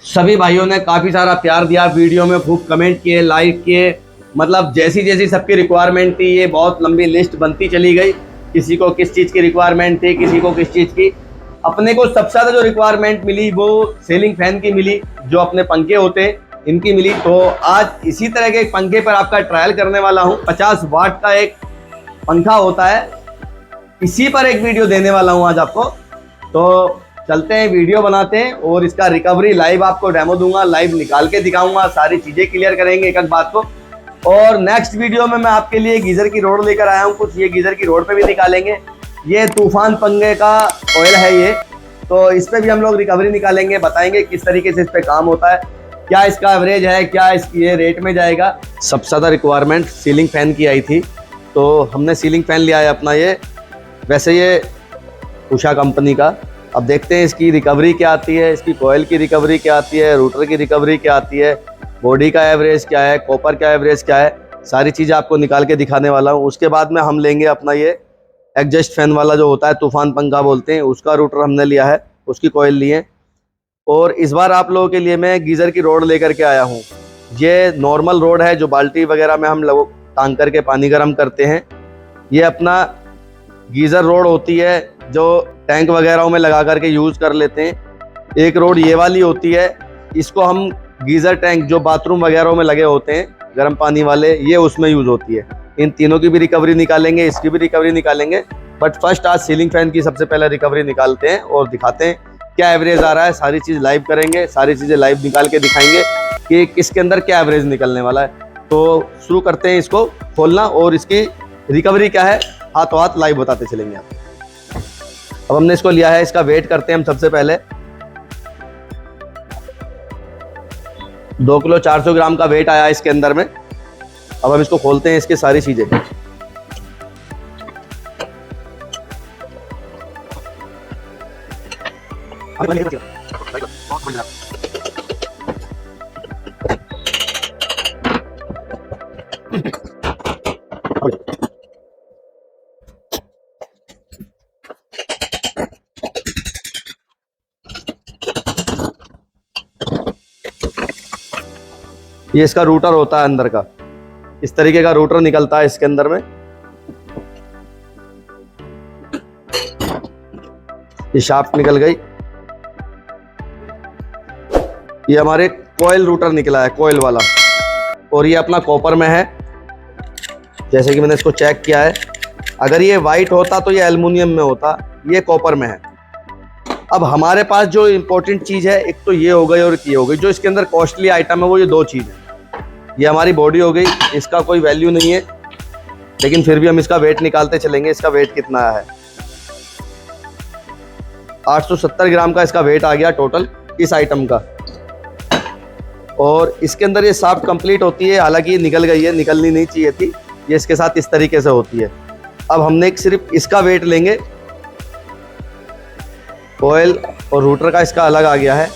सभी भाइयों ने काफ़ी सारा प्यार दिया, वीडियो में खूब कमेंट किए, लाइक किए। मतलब जैसी जैसी सबकी रिक्वायरमेंट थी, ये बहुत लंबी लिस्ट बनती चली गई। किसी को किस चीज़ की रिक्वायरमेंट थी, किसी को किस चीज़ की। अपने को सबसे ज़्यादा जो रिक्वायरमेंट मिली वो सीलिंग फैन की मिली, जो अपने पंखे होते हैं इनकी मिली। तो आज इसी तरह के एक पंखे पर आपका ट्रायल करने वाला हूँ। 50 वाट का एक पंखा होता है, इसी पर एक वीडियो देने वाला हूँ आज आपको। तो चलते हैं, वीडियो बनाते हैं और इसका रिकवरी लाइव आपको डेमो दूंगा, लाइव निकाल के दिखाऊंगा, सारी चीज़ें क्लियर करेंगे एक एक बात को। और नेक्स्ट वीडियो में मैं आपके लिए गीज़र की रोड लेकर आया हूँ, कुछ ये गीज़र की रोड पे भी निकालेंगे। ये तूफान पंखे का ऑयल है ये, तो इस पर भी हम लोग रिकवरी निकालेंगे, बताएंगे किस तरीके से इस पर काम होता है, क्या इसका एवरेज है, क्या इसकी ये रेट में जाएगा। सबसे ज़्यादा रिक्वायरमेंट सीलिंग फैन की आई थी, तो हमने सीलिंग फैन लिया है अपना ये। वैसे ये उषा कंपनी का। अब देखते हैं इसकी रिकवरी क्या आती है, इसकी कॉइल की रिकवरी क्या आती है, रूटर की रिकवरी क्या आती है, बॉडी का एवरेज क्या है, कॉपर का एवरेज क्या है, सारी चीज़ें आपको निकाल के दिखाने वाला हूँ। उसके बाद में हम लेंगे अपना ये एग्जस्ट फैन वाला जो होता है, तूफान पंखा बोलते हैं, उसका रूटर हमने लिया है, उसकी कॉइल लिए। और इस बार आप लोगों के लिए मैं गीज़र की रोड लेकर के आया हूँ। ये नॉर्मल रोड है जो बाल्टी वगैरह में हम लोग टांग करके पानी गर्म करते हैं। ये अपना गीज़र रोड होती है जो टैंक वगैरह में लगा करके यूज़ कर लेते हैं। एक रोड ये वाली होती है, इसको हम गीज़र टैंक जो बाथरूम वगैरह में लगे होते हैं गर्म पानी वाले, ये उसमें यूज़ होती है। इन तीनों की भी रिकवरी निकालेंगे, इसकी भी रिकवरी निकालेंगे। बट फर्स्ट आज सीलिंग फैन की सबसे पहले रिकवरी निकालते हैं और दिखाते हैं क्या एवरेज आ रहा है। सारी चीज़ लाइव करेंगे, सारी चीज़ें लाइव निकाल के दिखाएंगे कि किसके अंदर क्या एवरेज निकलने वाला है। तो शुरू करते हैं इसको खोलना और इसकी रिकवरी क्या है हाथों हाथ लाइव बताते चलेंगे आप। अब हमने इसको लिया है, इसका वेट करते हैं हम सबसे पहले। 2 किलो 400 ग्राम का वेट आया इसके अंदर में। अब हम इसको खोलते हैं, इसकी सारी चीजें। ये इसका रूटर होता है अंदर का, इस तरीके का रूटर निकलता है इसके अंदर में। ये शाफ्ट निकल गई। ये हमारे कॉइल रूटर निकला है, कॉइल वाला। और ये अपना कॉपर में है, जैसे कि मैंने इसको चेक किया है। अगर ये वाइट होता तो ये एल्युमिनियम में होता, ये कॉपर में है। अब हमारे पास जो इम्पोर्टेंट चीज़ है, एक तो ये हो गई और ये हो गई। जो इसके अंदर कॉस्टली आइटम है वो ये दो चीज़ है। ये हमारी बॉडी हो गई, इसका कोई वैल्यू नहीं है, लेकिन फिर भी हम इसका वेट निकालते चलेंगे। इसका वेट कितना है, 870 ग्राम का इसका वेट आ गया टोटल इस आइटम का। और इसके अंदर ये साफ्ट कंप्लीट होती है, हालांकि ये निकल गई है, निकलनी नहीं चाहिए थी। ये इसके साथ इस तरीके से होती है। अब हमने सिर्फ इसका वेट लेंगे, ऑयल और रूटर का इसका अलग आ गया है।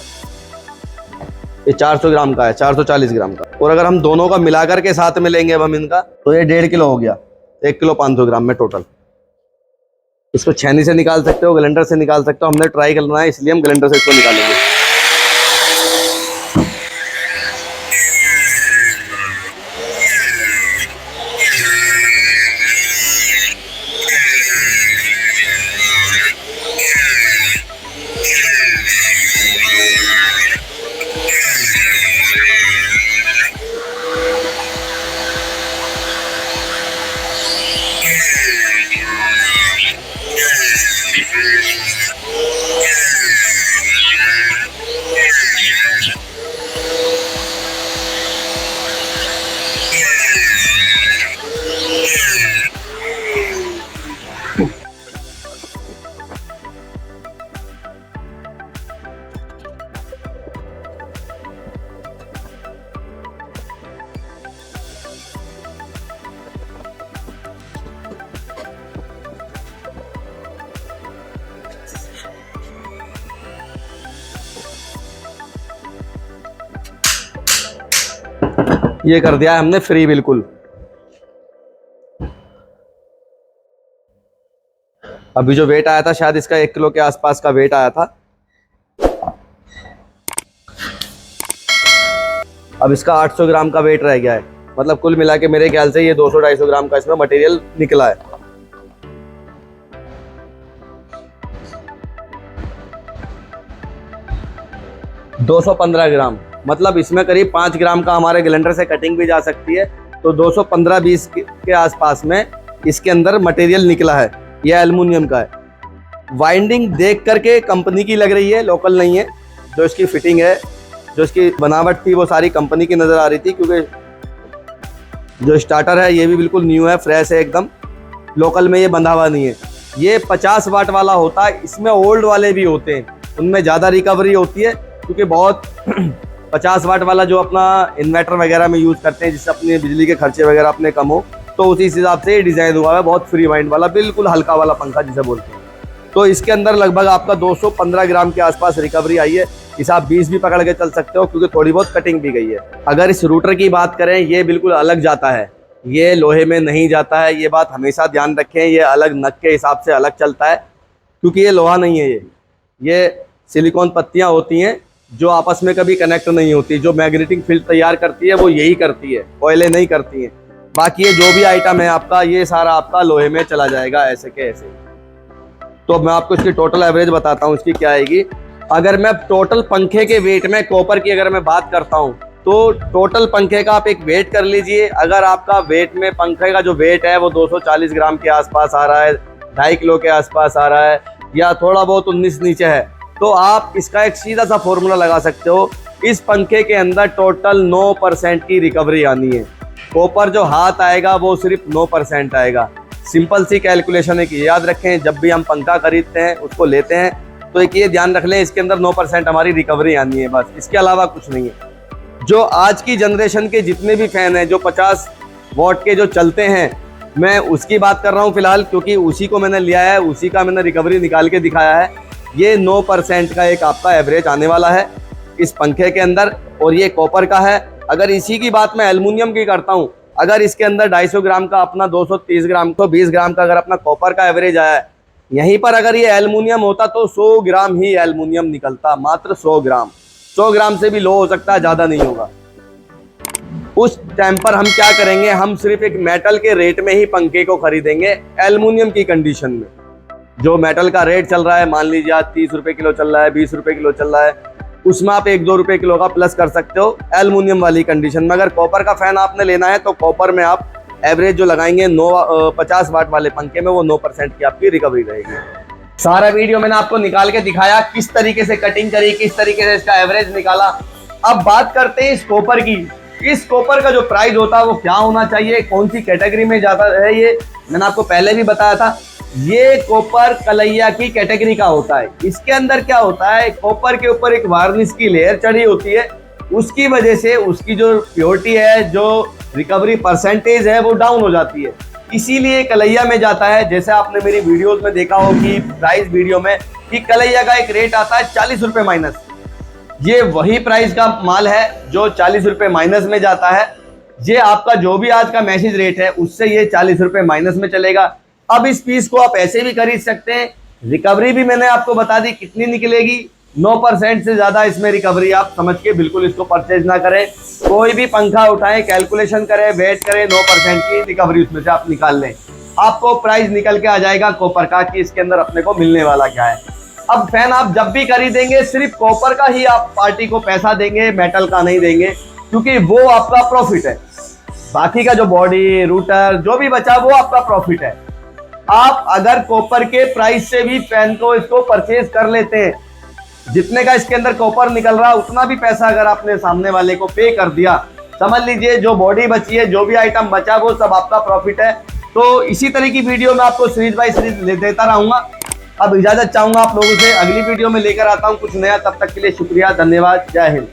ये 400 ग्राम का है, 440 ग्राम का। और अगर हम दोनों का मिलाकर के साथ में लेंगे अब हम इनका, तो ये 1.5 किलो हो गया, 1 किलो 500 ग्राम में टोटल। इसको छेनी से निकाल सकते हो, ग्राइंडर से निकाल सकते हो। हमने ट्राई करना है इसलिए हम ग्राइंडर से इसको निकालेंगे। ये कर दिया है हमने फ्री बिल्कुल। अभी जो वेट आया था शायद इसका 1 किलो के आसपास का वेट आया था। अब इसका 800 ग्राम का वेट रह गया है। मतलब कुल मिला के मेरे ख्याल से ये 200-250 ग्राम का इसमें मटेरियल निकला है। $215 ग्राम, मतलब इसमें करीब 5 ग्राम का हमारे ग्राइंडर से कटिंग भी जा सकती है। तो 215-20 के आसपास में इसके अंदर मटेरियल निकला है। यह एल्युमिनियम का है। वाइंडिंग देख करके कंपनी की लग रही है, लोकल नहीं है। जो इसकी फिटिंग है, जो इसकी बनावट थी, वो सारी कंपनी की नज़र आ रही थी, क्योंकि जो स्टार्टर है ये भी बिल्कुल न्यू है, फ्रेश है एकदम। लोकल में ये बंधा हुआ नहीं है। ये 50 वाट वाला होता है। इसमें ओल्ड वाले भी होते हैं, उनमें ज़्यादा रिकवरी होती है, क्योंकि बहुत 50 वाट वाला जो अपना इन्वर्टर वगैरह में यूज़ करते हैं, जिससे अपने बिजली के खर्चे वगैरह अपने कम हो, तो उसी हिसाब से डिज़ाइन हुआ है। बहुत फ्री वाइंड वाला, बिल्कुल हल्का वाला पंखा जिसे बोलते हैं। तो इसके अंदर लगभग आपका 215 ग्राम के आसपास रिकवरी आई है। इस आप 20 भी पकड़ के चल सकते हो, क्योंकि थोड़ी बहुत कटिंग भी गई है। अगर इस रूटर की बात करें, ये बिल्कुल अलग जाता है, ये लोहे में नहीं जाता है। ये बात हमेशा ध्यान रखें, ये अलग नग के हिसाब से अलग चलता है, क्योंकि ये लोहा नहीं है। ये सिलिकॉन पत्तियाँ होती हैं जो आपस में कभी कनेक्ट नहीं होती। जो मैग्नेटिक फील्ड तैयार करती है वो यही करती है, कोयले नहीं करती हैं। बाकी ये जो भी आइटम है आपका, ये सारा आपका लोहे में चला जाएगा, ऐसे के ऐसे। तो मैं आपको इसकी टोटल एवरेज बताता हूँ इसकी क्या आएगी। अगर मैं टोटल पंखे के वेट में कॉपर की अगर मैं बात करता हूँ, तो टोटल पंखे का आप एक वेट कर लीजिए। अगर आपका वेट में पंखे का जो वेट है वो 240 ग्राम के आसपास आ रहा है, 2.5 किलो के आसपास आ रहा है, या थोड़ा बहुत 19 नीचे है, तो आप इसका एक सीधा सा फॉर्मूला लगा सकते हो। इस पंखे के अंदर टोटल 9% की रिकवरी आनी है। कॉपर जो हाथ आएगा वो सिर्फ 9% आएगा। सिंपल सी कैलकुलेशन है कि याद रखें, जब भी हम पंखा खरीदते हैं, उसको लेते हैं, तो एक ये ध्यान रख लें, इसके अंदर 9% हमारी रिकवरी आनी है, बस। इसके अलावा कुछ नहीं है। जो आज की जनरेशन के जितने भी फैन हैं, जो 50 वॉट के जो चलते हैं, मैं उसकी बात कर रहा हूँ फिलहाल, क्योंकि उसी को मैंने लिया है, उसी का मैंने रिकवरी निकाल के दिखाया है। ये 9% का एक आपका एवरेज आने वाला है इस पंखे के अंदर, और ये कॉपर का है। अगर इसी की बात मैं एल्युमिनियम की करता हूँ, अगर इसके अंदर 250 ग्राम का अपना 230 ग्राम तो 20 ग्राम का अगर अपना कॉपर का एवरेज आया है, यहीं पर अगर ये एल्युमिनियम होता तो 100 ग्राम ही एल्युमिनियम निकलता, मात्र 100 ग्राम। 100 ग्राम से भी लो हो सकता है, ज़्यादा नहीं होगा। उस टाइम पर हम क्या करेंगे, हम सिर्फ एक मेटल के रेट में ही पंखे को खरीदेंगे। एल्युमिनियम की कंडीशन में जो मेटल का रेट चल रहा है, मान लीजिए आज 30 रुपये किलो चल रहा है, 20 रुपये किलो चल रहा है, उसमें आप 1-2 रुपये किलो का प्लस कर सकते हो एल्युमिनियम वाली कंडीशन में। अगर कॉपर का फैन आपने लेना है, तो कॉपर में आप एवरेज जो लगाएंगे 50 वाट वाले पंखे में, वो 9% की आपकी रिकवरी रहेगी। सारा वीडियो मैंने आपको निकाल के दिखाया, किस तरीके से कटिंग करी, किस तरीके से इसका एवरेज निकाला। अब बात करते हैं इस कॉपर की। इस कॉपर का जो प्राइस होता है वो क्या होना चाहिए, कौन सी कैटेगरी में जाता है, ये मैंने आपको पहले भी बताया था। ये कॉपर कलैया की कैटेगरी का होता है। इसके अंदर क्या होता है, कॉपर के ऊपर एक वार्निश की लेयर चढ़ी होती है, उसकी वजह से उसकी जो प्योरिटी है, जो रिकवरी परसेंटेज है, वो डाउन हो जाती है, इसीलिए कलैया में जाता है। जैसे आपने मेरी वीडियोस में देखा हो कि प्राइस वीडियो में कि कलैया का एक रेट आता है 40 रुपये माइनस। ये वही प्राइस का माल है जो 40 रुपये माइनस में जाता है। ये आपका जो भी आज का मैसेज रेट है, उससे ये 40 रुपये माइनस में चलेगा। अब इस पीस को आप ऐसे भी खरीद सकते हैं। रिकवरी भी मैंने आपको बता दी कितनी निकलेगी, 9% से ज़्यादा इसमें रिकवरी। आप समझ के बिल्कुल इसको परचेज ना करें। कोई भी पंखा उठाएं, कैलकुलेशन करें, वेट करें, 9% की रिकवरी उसमें से आप निकाल लें, आपको प्राइस निकल के आ जाएगा कॉपर का कि इसके अंदर अपने को मिलने वाला क्या है। अब फैन आप जब भी खरीदेंगे, सिर्फ कॉपर का ही आप पार्टी को पैसा देंगे, मेटल का नहीं देंगे, क्योंकि वो आपका प्रॉफिट है। बाकी का जो बॉडी, रूटर, जो भी बचा वो आपका प्रॉफिट है। आप अगर कॉपर के प्राइस से भी फैन को इसको परचेज कर लेते हैं, जितने का इसके अंदर कॉपर निकल रहा, उतना भी पैसा अगर आपने सामने वाले को पे कर दिया, समझ लीजिए जो बॉडी बची है, जो भी आइटम बचा, वो सब आपका प्रॉफिट है। तो इसी तरह की वीडियो में आपको सीरीज बाय सीरीज देता रहूंगा। अब इजाजत चाहूंगा आप लोगों से, अगली वीडियो में लेकर आता हूं कुछ नया। तब तक के लिए शुक्रिया, धन्यवाद, जय हिंद।